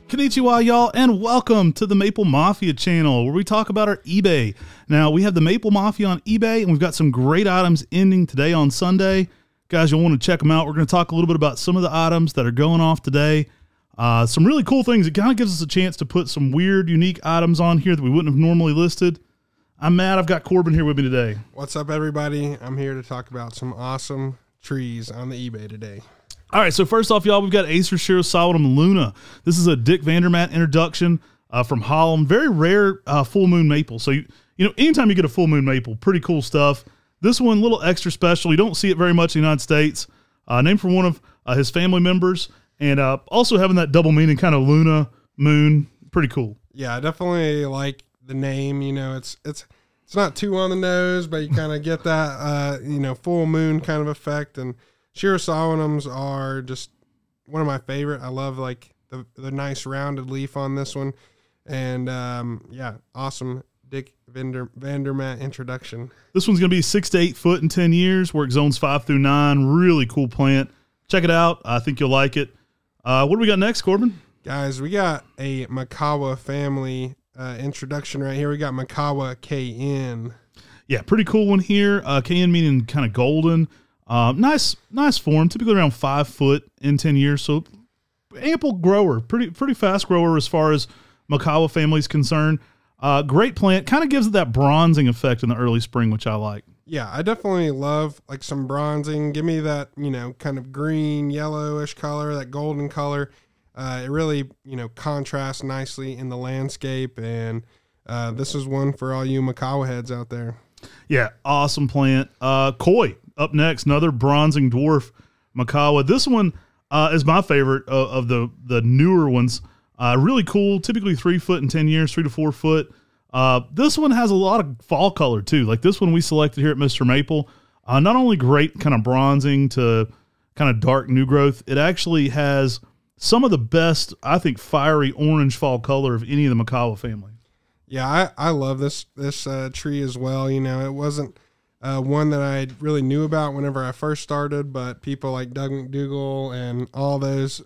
Konnichiwa, y'all, and welcome to the Maple Mafia channel, where we talk about our eBay. Now, we have the Maple Mafia on eBay, and we've got some great items ending today on Sunday. Guys, you'll want to check them out. We're going to talk a little bit about some of the items that are going off today. Some really cool things. It kind of gives us a chance to put some weird, unique items on here that we wouldn't have normally listed. I'm Matt. I've got Corbin here with me today. What's up, everybody? I'm here to talk about some awesome trees on the eBay today. All right, so first off, y'all, we've got Acer Shirosawinum Luna. This is a Dick Vandermatt introduction from Holland. Very rare full moon maple. So, you know, anytime you get a full moon maple, pretty cool stuff. This one, a little extra special. You don't see it very much in the United States. Named for one of his family members. And also having that double meaning kind of Luna, moon, pretty cool. Yeah, I definitely like the name. You know, it's not too on the nose, but you kind of get that, full moon kind of effect. And Shirosawinums are just one of my favorite. I love like the nice rounded leaf on this one. And yeah, awesome Dick Vandermatt introduction. This one's going to be 6 to 8 foot in 10 years, work zones 5 through 9. Really cool plant. Check it out. I think you'll like it. What do we got next, Corbin? Guys, we got a Makawa family introduction right here. We got Makawa KN. Yeah, pretty cool one here. KN meaning kind of golden. Nice form, typically around 5 foot in 10 years. So ample grower, pretty fast grower as far as Makawa family is concerned. Great plant, kind of gives it that bronzing effect in the early spring, which I like. Yeah, I definitely love like some bronzing. Give me that, kind of green, yellowish color, that golden color. It really, contrasts nicely in the landscape. And this is one for all you Makawa heads out there. Yeah, awesome plant. Koi up next, another bronzing dwarf Makawa. This one is my favorite of the newer ones. Really cool, typically 3 foot in 10 years, 3 to 4 foot. This one has a lot of fall color too. Like this one we selected here at Mr. Maple. Not only great kind of bronzing to kind of dark new growth, it actually has some of the best, I think, fiery orange fall color of any of the Makawa family. Yeah, I love this tree as well. It wasn't one that I really knew about whenever I first started, but people like Doug McDougall and all those,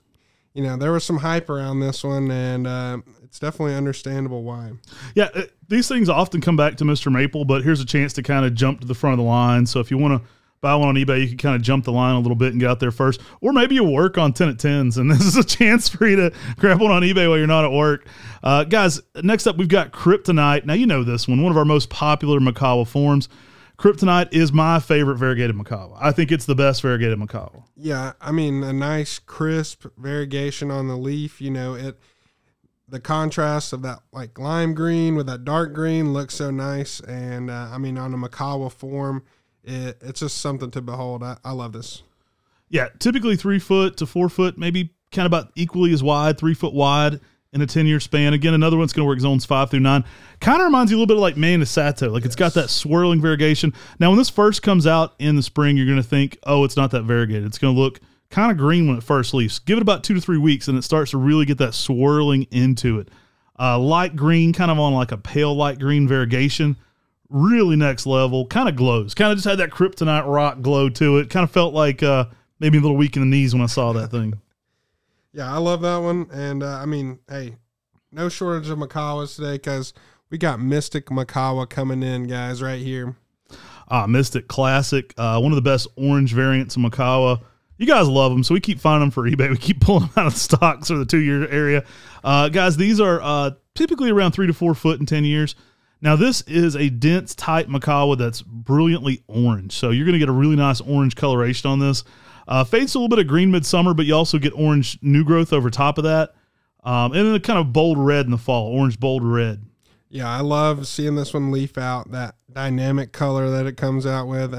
there was some hype around this one, and it's definitely understandable why. Yeah, these things often come back to Mr. Maple, but here's a chance to kind of jump to the front of the line. So if you want to buy one on eBay, you can kind of jump the line a little bit and get out there first. Or maybe you work on 10 at 10s, and this is a chance for you to grab one on eBay while you're not at work. Guys, next up, we've got Kryptonite. Now, you know this one of our most popular Makawa forms. Kryptonite is my favorite variegated Makawa. I think it's the best variegated Makawa. Yeah, I mean, a nice, crisp variegation on the leaf. The contrast of that like lime green with that dark green looks so nice. And, on a Makawa form, it's just something to behold. I love this. Yeah, typically 3 foot to 4 foot, maybe kind of about equally as wide, 3 foot wide in a 10-year span. Again, another one's going to work zones 5 through 9. Kind of reminds you a little bit of like Manisato. Like, yes. It's got that swirling variegation. Now, when this first comes out in the spring, you're going to think, oh, it's not that variegated. It's going to look kind of green when it first leaves. Give it about 2 to 3 weeks, and it starts to really get that swirling into it. Light green, kind of on like a pale light green variegation. Really next level. Kind of glows. Kind of just had that Kryptonite rock glow to it. Kind of felt like maybe a little weak in the knees when I saw that thing. Yeah, I love that one. And, hey, no shortage of Makawas today because we got Mystic Makawa coming in, guys, right here. Mystic Classic, one of the best orange variants of Makawa. You guys love them, so we keep finding them for eBay. We keep pulling them out of stocks for the 2-year area. Guys, these are typically around 3 to 4 foot in 10 years. Now, this is a dense, tight Makawa that's brilliantly orange. So you're going to get a really nice orange coloration on this. Fades to a little bit of green midsummer, but you also get orange new growth over top of that. And then a kind of bold red in the fall, orange bold red. Yeah, I love seeing this one leaf out, that dynamic color that it comes out with.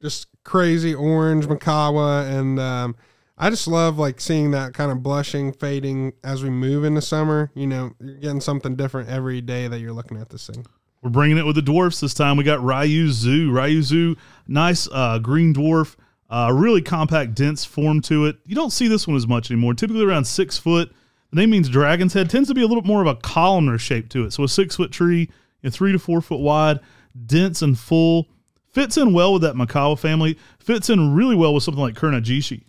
Just crazy orange Makawa. And I just love like seeing that kind of blushing, fading as we move into summer. You're getting something different every day that you're looking at this thing. We're bringing it with the dwarfs this time. We got Ryu Zoo. Ryu Zoo, nice green dwarf. Really compact, dense form to it. You don't see this one as much anymore. Typically around 6 foot. The name means dragon's head. Tends to be a little more of a columnar shape to it. So a 6 foot tree, 3 to 4 foot wide, dense and full. Fits in well with that Makawa family. Fits in really well with something like Kurnajishi.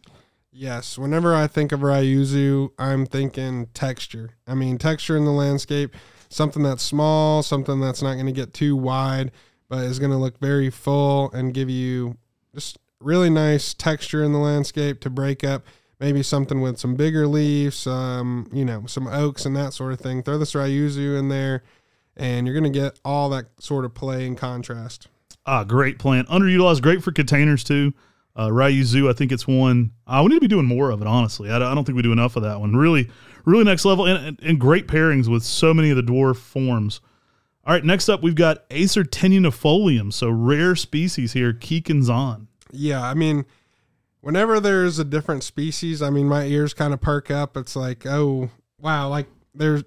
Yes. Whenever I think of Ryuzu, I'm thinking texture. I mean, texture in the landscape, something that's small, something that's not going to get too wide, but is going to look very full and give you just really nice texture in the landscape to break up maybe something with some bigger leaves, some oaks and that sort of thing. Throw this Ryuzu in there, and you're going to get all that sort of play and contrast. Great plant. Underutilized, great for containers too. Ryuzu, I think it's one. We need to be doing more of it, honestly. I don't think we do enough of that one. Really, really next level, and great pairings with so many of the dwarf forms. All right, next up, we've got Acer tenuifolium, so rare species here, Kikanzan. Yeah, I mean, whenever there's a different species, I mean, my ears kind of perk up. It's like, oh, wow, like there's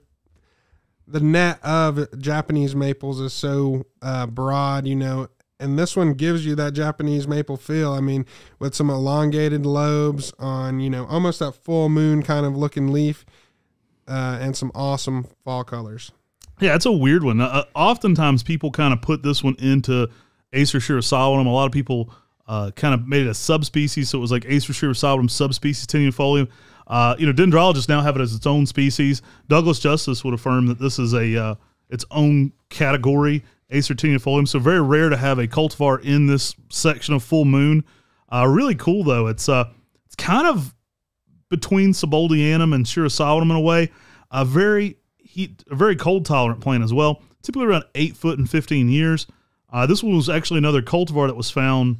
the net of Japanese maples is so broad, and this one gives you that Japanese maple feel. I mean, with some elongated lobes on, almost that full moon kind of looking leaf, and some awesome fall colors. Yeah, it's a weird one. Oftentimes people kind of put this one into Acer shirosawinum. A lot of people kind of made it a subspecies, so it was like Acer shirosawinum subspecies tenuifolium. Dendrologists now have it as its own species. Douglas Justice would affirm that this is its own category, Acer tenuifolium. So very rare to have a cultivar in this section of full moon. Really cool though. It's kind of between Seboldianum and shirosawinum in a way. A very cold tolerant plant as well. Typically around 8 foot and 15 years. This one was actually another cultivar that was found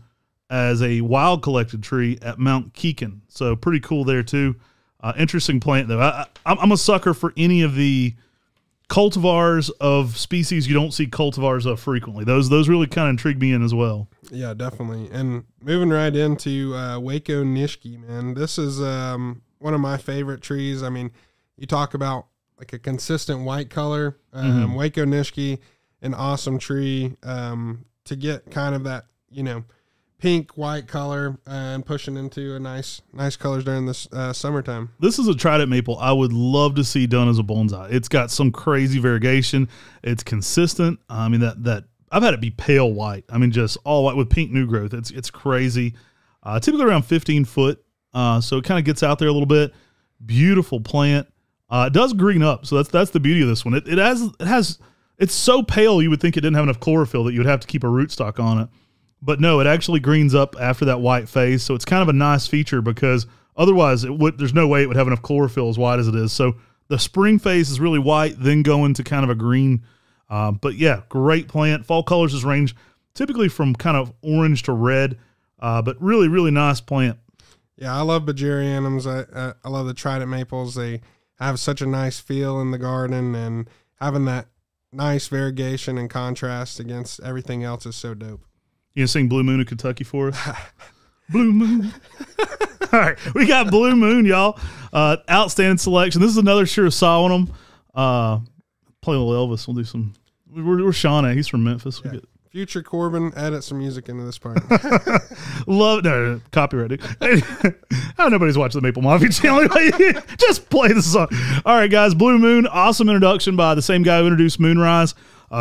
as a wild collected tree at Mount Keegan. So pretty cool there too. Interesting plant though. I'm a sucker for any of the cultivars of species you don't see cultivars of frequently. Those really kind of intrigue me in as well. Yeah, definitely. And moving right into Waco Nishiki, man. This is one of my favorite trees. I mean, you talk about like a consistent white color. Waco Nishiki, an awesome tree to get kind of that, pink, white color and pushing into a nice colors during this summertime. This is a trident maple I would love to see done as a bonsai. It's got some crazy variegation. It's consistent. I mean, that I've had it be pale white. I mean, just all white with pink new growth. It's crazy. Typically around 15 foot. So it kind of gets out there a little bit. Beautiful plant. It does green up. So that's the beauty of this one. It's so pale you would think it didn't have enough chlorophyll that you would have to keep a rootstock on it. But no, it actually greens up after that white phase, so it's kind of a nice feature because otherwise there's no way it would have enough chlorophyll as white as it is. So the spring phase is really white, then going to kind of a green. But yeah, great plant. Fall colors just range typically from kind of orange to red, but really, really nice plant. Yeah, I love Bajerianums. I love the trident maples. They have such a nice feel in the garden, and having that nice variegation and contrast against everything else is so dope. You gonna sing Blue Moon of Kentucky for us? Blue Moon. All right, we got Blue Moon, y'all. Outstanding selection. This is another shirosawinum. Play a little Elvis. We'll do some. We're Shawnee. He's from Memphis. Yeah. Future Corbin, edit some music into this part. No, copyright. Nobody's watching the Maple Mafia channel. Just play the song. All right, guys. Blue Moon. Awesome introduction by the same guy who introduced Moonrise.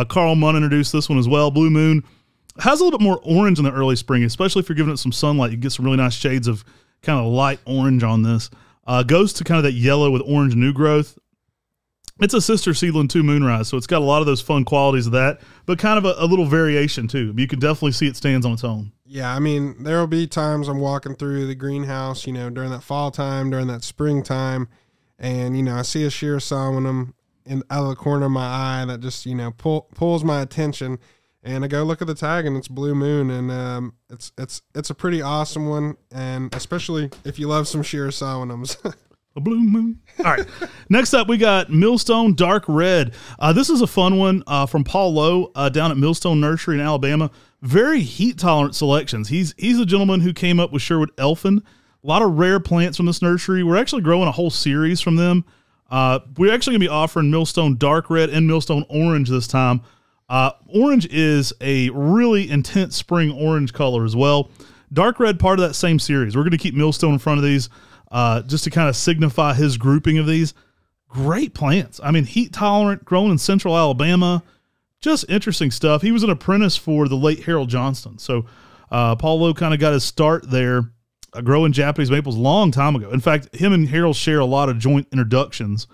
Carl Munn introduced this one as well. Blue Moon has a little bit more orange in the early spring, especially if you're giving it some sunlight. You get some really nice shades of kind of light orange on this. Goes to kind of that yellow with orange new growth. It's a sister seedling to Moonrise, so it's got a lot of those fun qualities of that, but kind of a little variation too. You can definitely see it stands on its own. Yeah, I mean, there will be times I'm walking through the greenhouse, during that fall time, during that springtime, and, I see a shirosawinum out of the corner of my eye that just, pulls my attention. And I go look at the tag, and it's Blue Moon, and it's a pretty awesome one, and especially if you love some shirosawinums. A Blue Moon. All right. Next up, we got Millstone Dark Red. This is a fun one from Paul Lowe down at Millstone Nursery in Alabama. Very heat-tolerant selections. He's a gentleman who came up with Sherwood Elfin. A lot of rare plants from this nursery. We're actually growing a whole series from them. We're actually going to be offering Millstone Dark Red and Millstone Orange this time. Orange is a really intense spring orange color as well. Dark Red, part of that same series. We're going to keep Millstone in front of these just to kind of signify his grouping of these. Great plants. I mean, heat tolerant, grown in central Alabama. Just interesting stuff. He was an apprentice for the late Harold Johnston. So Paul Lowe kind of got his start there growing Japanese maples a long time ago. In fact, him and Harold share a lot of joint introductions.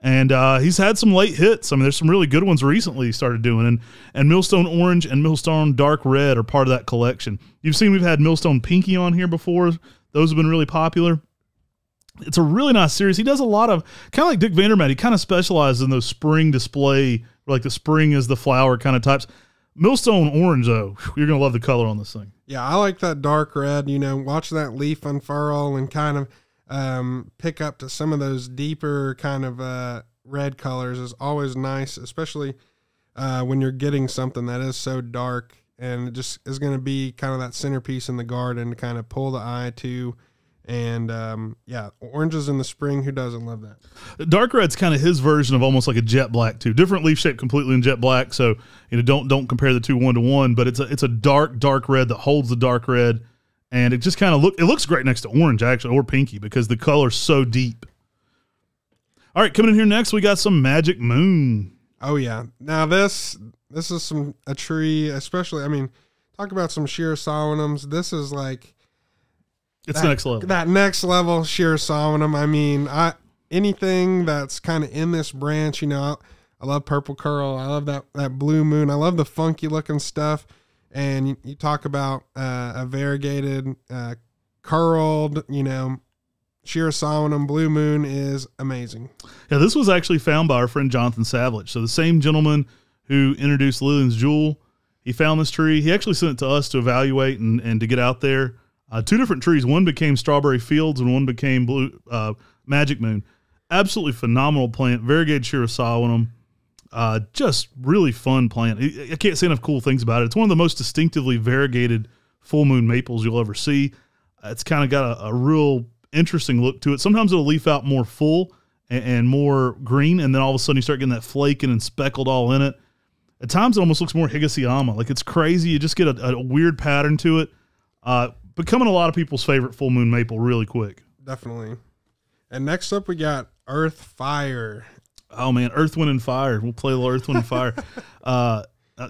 And he's had some late hits. I mean, there's some really good ones recently he started doing. And Millstone Orange and Millstone Dark Red are part of that collection. You've seen we've had Millstone Pinky on here before. Those have been really popular. It's a really nice series. He does a lot of, kind of like Dick Vandermeer, he kind of specializes in those spring display, like the spring is the flower kind of types. Millstone Orange, though, you're going to love the color on this thing. Yeah, I like that dark red, watch that leaf unfurl and kind of pick up to some of those deeper kind of red colors is always nice, especially when you're getting something that is so dark and it just is going to be kind of that centerpiece in the garden to kind of pull the eye to. And yeah, oranges in the spring, who doesn't love that? Dark red's kind of his version of almost like a jet black too. Different leaf shape completely in jet black, so don't compare the two 1-to-1, but it's a dark red that holds the dark red. And it just kind of looks great next to orange, actually, or pinky, because the color's so deep. All right, coming in here next, we got some Magic Moon. Oh, yeah. Now, this is a tree, especially, I mean, talk about some Shirosawinums. This is like... It's next level. That next level Shirosawinum. I mean, anything that's kind of in this branch, I love Purple Curl. I love that Blue Moon. I love the funky-looking stuff. And you talk about a variegated, curled, Shirosawinum Blue Moon is amazing. Yeah, this was actually found by our friend Jonathan Savage. So the same gentleman who introduced Lillian's Jewel, he found this tree. He actually sent it to us to evaluate and to get out there. Two different trees. One became Strawberry Fields and one became Magic Moon. Absolutely phenomenal plant. Variegated Shirosawinum. Just really fun plant. I can't say enough cool things about it. It's one of the most distinctively variegated full moon maples you'll ever see. It's kind of got a real interesting look to it. Sometimes it'll leaf out more full and more green, and then all of a sudden you start getting that flaking and speckled all in it. At times it almost looks more Higashiyama. Like, it's crazy. You just get a weird pattern to it. Becoming a lot of people's favorite full moon maple really quick. Definitely. And next up we got Earth Fire. Oh, man, Earth, Wind, and Fire. We'll play a little Earth, Wind, and Fire.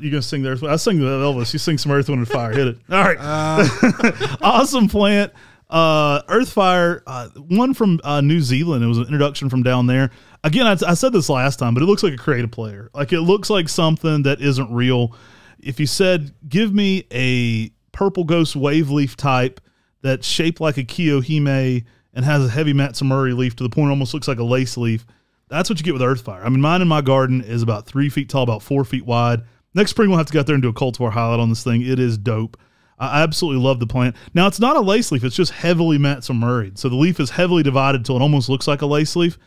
You going to sing the Earth, Wind? I sing the Elvis. You sing some Earth, Wind, and Fire. Hit it. All right. Awesome plant. Earth Fire, one from New Zealand. It was an introduction from down there. Again, I said this last time, but it looks like a creative player. Like, it looks like something that isn't real. If you said, give me a purple ghost wave leaf type that's shaped like a Kiyohime and has a heavy Matsumuri leaf to the point it almost looks like a lace leaf, that's what you get with Earth Fire. I mean, mine in my garden is about 3 feet tall, about 4 feet wide. Next spring, we'll have to go out there and do a cultivar highlight on this thing. It is dope. I absolutely love the plant. Now, it's not a lace leaf. It's just heavily Matsumuried. So the leaf is heavily divided until it almost looks like a lace leaf.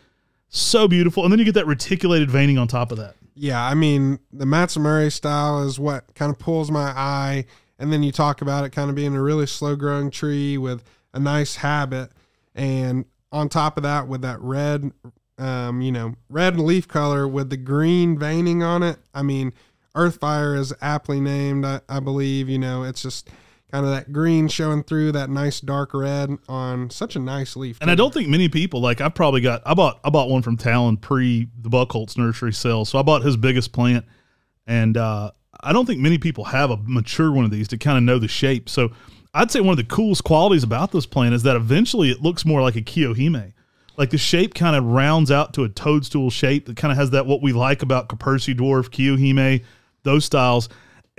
So beautiful. And then you get that reticulated veining on top of that. Yeah, I mean, the Matsumuri style is what kind of pulls my eye. And then you talk about it kind of being a really slow-growing tree with a nice habit. And on top of that, with that red... red leaf color with the green veining on it. I mean, Earth Fire is aptly named, I believe. It's just kind of that green showing through that nice dark red on such a nice leaf. And I don't think many people, like, I bought one from Talon pre the Buckholtz nursery sale. So I bought his biggest plant, and I don't think many people have a mature one of these to kind of know the shape. So I'd say one of the coolest qualities about this plant is that eventually it looks more like a Kiyohime. Like, the shape kind of rounds out to a toadstool shape that kind of has that, what we like about Kapersi Dwarf, Kiyohime, those styles.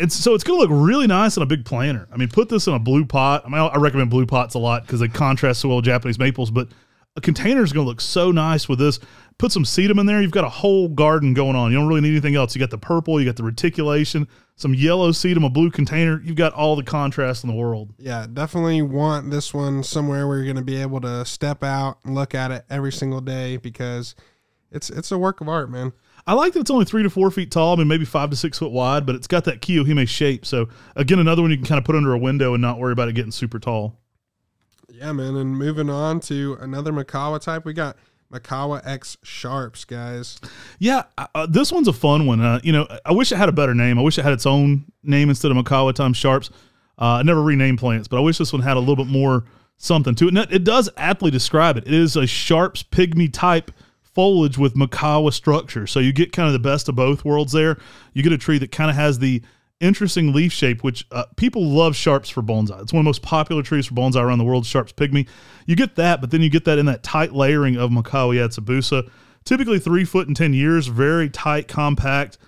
So it's going to look really nice in a big planter. I mean, put this in a blue pot. I mean, I recommend blue pots a lot because they contrast so well with Japanese maples, but a container is going to look so nice with this. Put some sedum in there. You've got a whole garden going on. You don't really need anything else. You got the purple, you got the reticulation, some yellow sedum, a blue container. You've got all the contrast in the world. Yeah, definitely want this one somewhere where you're going to be able to step out and look at it every single day because it's a work of art, man. I like that it's only 3 to 4 feet tall. I mean, maybe 5 to 6 foot wide, but it's got that Kiyohime shape. So, again, another one you can kind of put under a window and not worry about it getting super tall. Yeah, man. And moving on to another Makawa type, we got Makawa X Sharps, guys. Yeah, this one's a fun one. I wish it had a better name. I wish it had its own name instead of Makawa times Sharps. I never renamed plants, but I wish this one had a little bit more something to it. And it does aptly describe it. It is a Sharps pygmy type foliage with Makawa structure. So you get kind of the best of both worlds there. You get a tree that kind of has the interesting leaf shape, which people love sharps for bonsai. It's one of the most popular trees for bonsai around the world, Sharps pygmy. You get that, but then you get that in that tight layering of Macawa Yatsubusa. Typically 3 foot and 10 years, very tight, compact,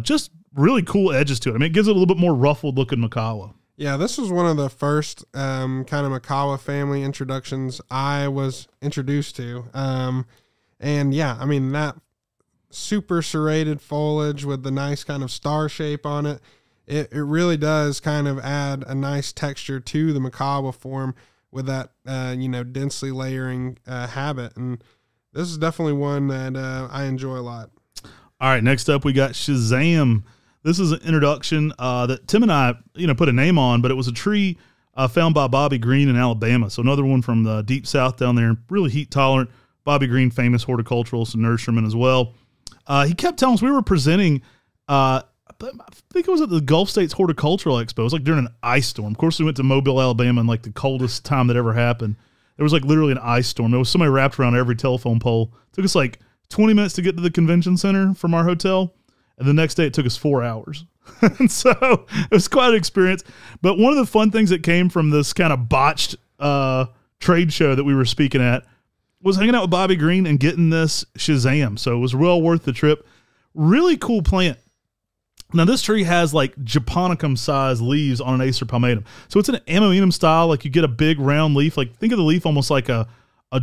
just really cool edges to it. I mean, it gives it a little bit more ruffled looking Macawa. Yeah, this was one of the first kind of Macawa family introductions I was introduced to. And yeah, I mean, that super serrated foliage with the nice kind of star shape on it, it really does kind of add a nice texture to the Macawa form with that, densely layering habit. And this is definitely one that I enjoy a lot. All right, next up we got Shazam. This is an introduction that Tim and I, put a name on, but it was a tree found by Bobby Green in Alabama. So another one from the deep south down there, really heat tolerant. Bobby Green, famous horticulturalist and nurseryman as well. He kept telling us we were presenting, I think it was at the Gulf States Horticultural Expo. It was like during an ice storm. Of course, we went to Mobile, Alabama, in like the coldest time that ever happened. There was like literally an ice storm. There was somebody wrapped around every telephone pole. It took us like 20 minutes to get to the convention center from our hotel. And the next day it took us 4 hours. And so it was quite an experience. But one of the fun things that came from this kind of botched trade show that we were speaking at was hanging out with Bobby Green and getting this Shazam. So it was well worth the trip. Really cool plant. Now this tree has like japonicum size leaves on an Acer palmatum. So it's an Amoenum style. Like you get a big round leaf. Like think of the leaf almost like a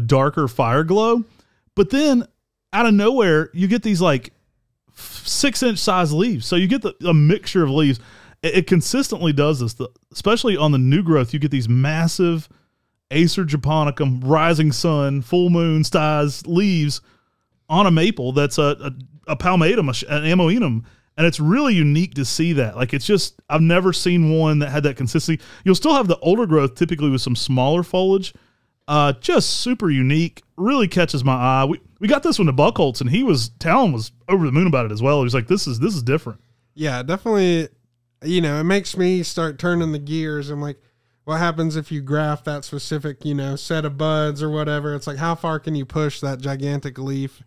darker fire glow. But then out of nowhere, you get these like 6-inch size leaves. So you get a mixture of leaves. It consistently does this, especially on the new growth. You get these massive Acer japonicum, rising sun, full moon size leaves on a maple that's a palmatum, an Amoenum. And it's really unique to see that. Like it's just, I've never seen one that had that consistency. You'll still have the older growth typically with some smaller foliage. Just super unique, really catches my eye. We got this one to Buckholz, and Talon was over the moon about it as well. He was like, this is different. Yeah, definitely. It makes me start turning the gears. I'm like, what happens if you graft that specific, set of buds or whatever? It's like, how far can you push that gigantic leaf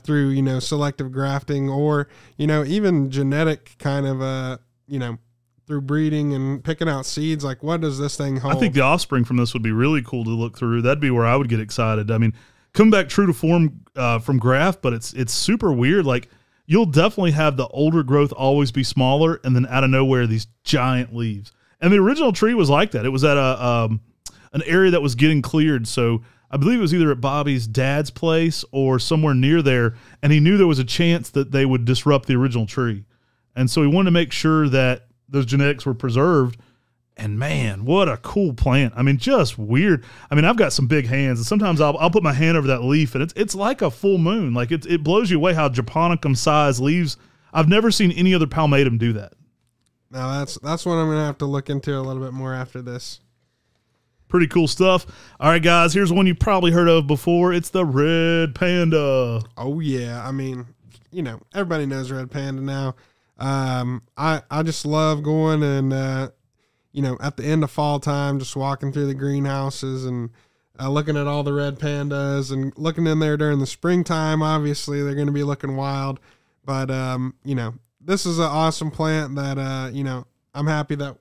through, selective grafting or, even genetic kind of, through breeding and picking out seeds? Like, what does this thing hold? I think the offspring from this would be really cool to look through. That'd be where I would get excited. I mean, come back true to form from graft, but it's super weird. Like, you'll definitely have the older growth always be smaller, and then out of nowhere, these giant leaves. And the original tree was like that. It was at an area that was getting cleared. So I believe it was either at Bobby's dad's place or somewhere near there, and he knew there was a chance that they would disrupt the original tree. And so he wanted to make sure that those genetics were preserved. And man, what a cool plant. I mean, just weird. I mean, I've got some big hands, and sometimes I'll put my hand over that leaf, and it's like a full moon. Like it blows you away how japonicum size leaves. I've never seen any other palmatum do that. Now that's what I'm going to have to look into a little bit more after this. Pretty cool stuff. All right, guys, here's one you probably heard of before. It's the Red Panda. Oh yeah. I mean, everybody knows Red Panda now. I just love going and, at the end of fall time, just walking through the greenhouses and looking at all the red pandas and looking in there during the springtime. Obviously, they're going to be looking wild. But, this is an awesome plant that, I'm happy that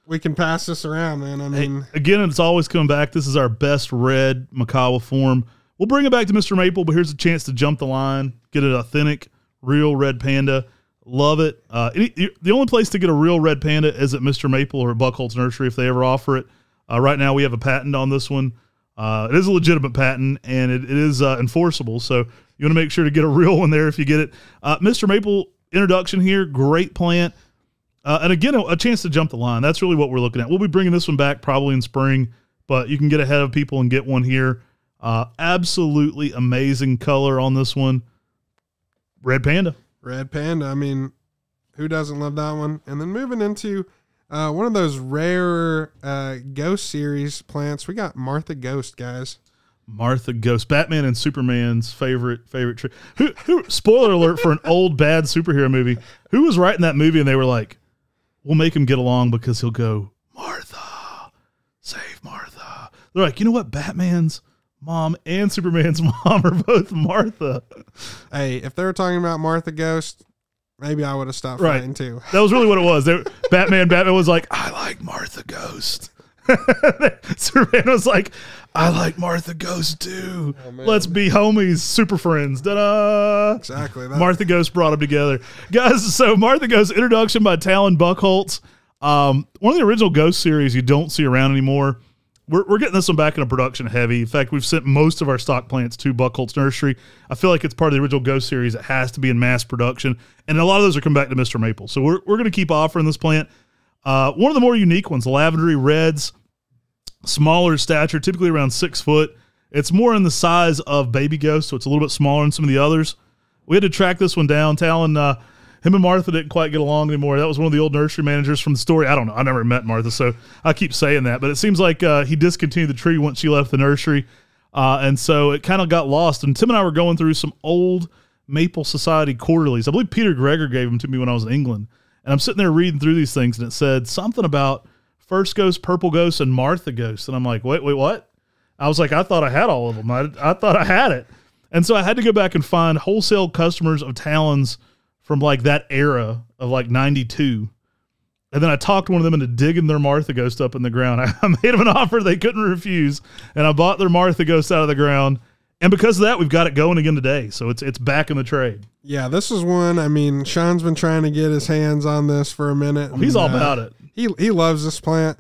we can pass this around, man. I mean, hey, again, it's always coming back. This is our best red Macawa form. We'll bring it back to Mr. Maple, but here's a chance to jump the line, get an authentic, real red panda. Love it. The only place to get a real red panda is at Mr. Maple or at Buckholz Nursery if they ever offer it. Right now we have a patent on this one. It is a legitimate patent, and it is enforceable, so you want to make sure to get a real one there if you get it. Mr. Maple introduction here, great plant. And again, a chance to jump the line. That's really what we're looking at. We'll be bringing this one back probably in spring, but you can get ahead of people and get one here. Absolutely amazing color on this one. Red Panda. Red Panda. I mean, who doesn't love that one? And then moving into one of those rare Ghost series plants, we got Martha Ghost, guys. Martha Ghost, Batman and Superman's favorite tree. Who? Spoiler alert for an old bad superhero movie. Who was writing that movie and they were like, we'll make him get along because he'll go, Martha, save Martha. They're like, you know what? Batman's mom and Superman's mom are both Martha. Hey, if they were talking about Martha Ghost, maybe I would have stopped Right. fighting too. That was really what it was. Batman was like, I like Martha Ghost. Superman was like, I like Martha Ghost too. Let's be homies, super friends. Ta-da! Exactly. Martha Ghost brought them together. Guys, so Martha Ghost, introduction by Talon Buchholz. One of the original Ghost series you don't see around anymore. We're getting this one back into production heavy. In fact, we've sent most of our stock plants to Buchholz Nursery. I feel like it's part of the original Ghost series. It has to be in mass production. And a lot of those are coming back to Mr. Maple. So we're going to keep offering this plant. One of the more unique ones, lavendery reds, smaller stature, typically around 6 foot. It's more in the size of Baby Ghost, so it's a little bit smaller than some of the others. We had to track this one down. Talon, him and Martha didn't quite get along anymore. That was one of the old nursery managers from the story. I don't know. I never met Martha, so I keep saying that. But it seems like he discontinued the tree once she left the nursery. And so it kind of got lost. And Tim and I were going through some old Maple Society quarterlies. I believe Peter Greger gave them to me when I was in England. And I'm sitting there reading through these things, and it said something about First Ghost, Purple Ghost, and Martha Ghost. And I'm like, wait, what? I was like, I thought I had all of them. I thought I had it. And so I had to go back and find wholesale customers of Talon's from like that era of like 92. And then I talked one of them into digging their Martha Ghost up in the ground. I made them an offer they couldn't refuse, and I bought their Martha Ghost out of the ground. And because of that, we've got it going again today. So it's back in the trade. Yeah, this is one. I mean, Sean's been trying to get his hands on this for a minute. He's all about it. He loves this plant.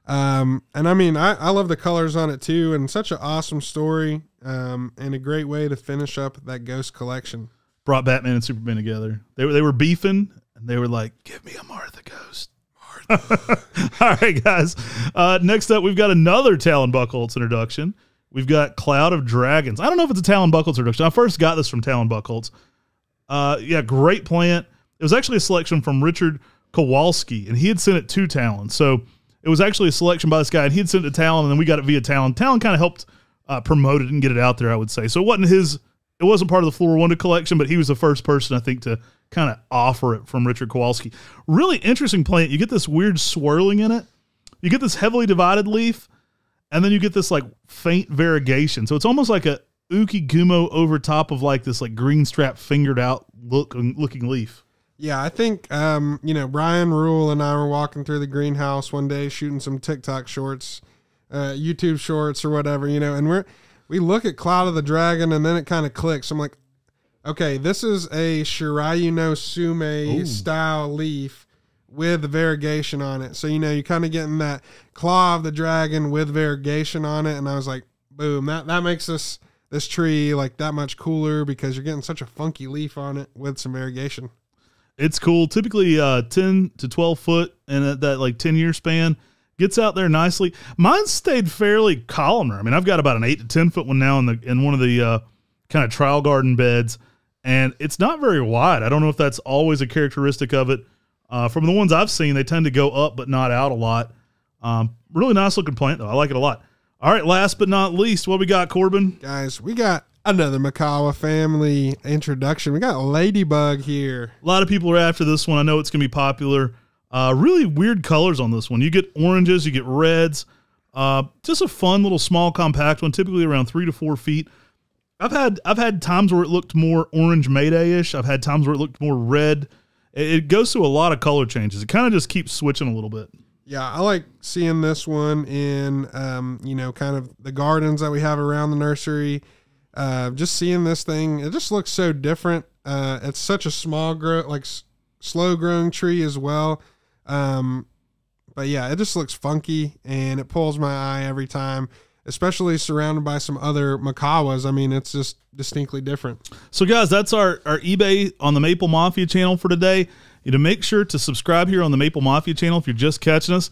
And I mean, I love the colors on it too, and such an awesome story, and a great way to finish up that Ghost collection. Brought Batman and Superman together. They were beefing, and they were like, give me a Martha Ghost. All right, guys. Next up, we've got another Talon Buchholz introduction. We've got Cloud of Dragons. I don't know if it's a Talon Buchholz introduction. I first got this from Talon Buchholz. Yeah, great plant. It was actually a selection from Richard Kowalski, and he had sent it to Talon. So it was actually a selection by this guy, and he had sent it to Talon, and then we got it via Talon. Talon kind of helped promote it and get it out there, I would say. So it wasn't part of the Flora Wonder collection, but he was the first person, I think, to kind of offer it from Richard Kowalski. Really interesting plant. You get this weird swirling in it. You get this heavily divided leaf, and then you get this like faint variegation. So it's almost like a Ukigumo over top of like this like green strap fingered out looking leaf. Yeah, I think, Brian Rule and I were walking through the greenhouse one day shooting some TikTok shorts, YouTube shorts or whatever, and we look at Cloud of the Dragon, and then it kind of clicks. I'm like, okay, this is a Shirayu no Sume style leaf with variegation on it. So, you're kind of getting that Claw of the Dragon with variegation on it. And I was like, boom, that makes this tree like that much cooler because you're getting such a funky leaf on it with some variegation. It's cool. Typically 10 to 12 foot and that like 10-year span. Gets out there nicely. Mine stayed fairly columnar. I mean, I've got about an 8 to 10 foot one now in one of the kind of trial garden beds, and it's not very wide. I don't know if that's always a characteristic of it. From the ones I've seen, they tend to go up but not out a lot. Really nice looking plant, though. I like it a lot. All right, last but not least, what we got, Corbin? Guys, we got another Makawa family introduction. We got Ladybug here. A lot of people are after this one. I know it's going to be popular. Really weird colors on this one. You get oranges, you get reds. Just a fun little small compact one, typically around 3 to 4 feet. I've had times where it looked more orange Mayday-ish. I've had times where it looked more red. It goes through a lot of color changes. It kind of just keeps switching a little bit. Yeah, I like seeing this one in, kind of the gardens that we have around the nursery. Just seeing this thing, it just looks so different. It's such a slow growing tree as well. But yeah, it just looks funky and it pulls my eye every time, especially surrounded by some other Makawas. I mean, it's just distinctly different. So guys, that's our eBay on the Maple Mafia channel for today. Make sure to subscribe here on the Maple Mafia channel if you're just catching us.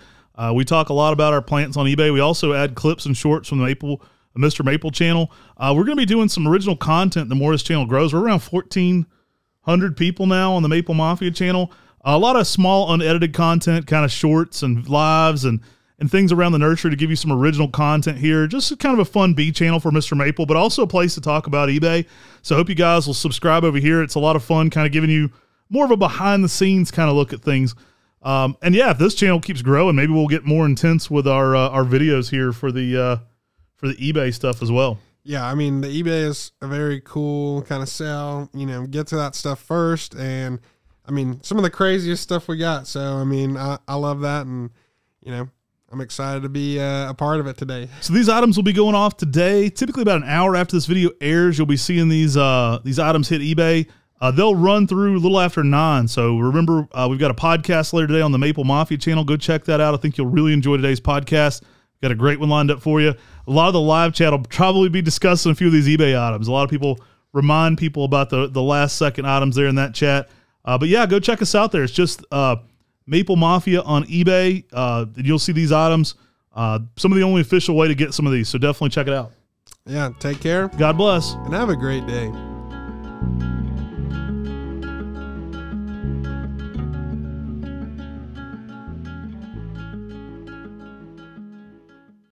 We talk a lot about our plants on eBay. We also add clips and shorts from the Mr. Maple channel. We're going to be doing some original content the more this channel grows. We're around 1,400 people now on the Maple Mafia channel. A lot of small unedited content, kind of shorts and lives and things around the nursery to give you some original content here. Just kind of a fun B channel for Mr. Maple, but also a place to talk about eBay. So I hope you guys will subscribe over here. It's a lot of fun kind of giving you more of a behind the scenes kind of look at things. And yeah, if this channel keeps growing, maybe we'll get more intense with our videos here for the eBay stuff as well. Yeah, I mean, the eBay is a very cool kind of sell, get to that stuff first and I mean, some of the craziest stuff we got. So, I mean, I love that. And, you know, I'm excited to be a part of it today. So these items will be going off today. Typically about an hour after this video airs, you'll be seeing these items hit eBay. They'll run through a little after 9. So remember, we've got a podcast later today on the Maple Mafia channel. Go check that out. I think you'll really enjoy today's podcast. Got a great one lined up for you. A lot of the live chat will probably be discussing a few of these eBay items. A lot of people remind people about the last second items there in that chat. But yeah, go check us out there. It's just Maple Mafia on eBay. You'll see these items. Some of the only official way to get some of these. So definitely check it out. Yeah, take care. God bless. And have a great day.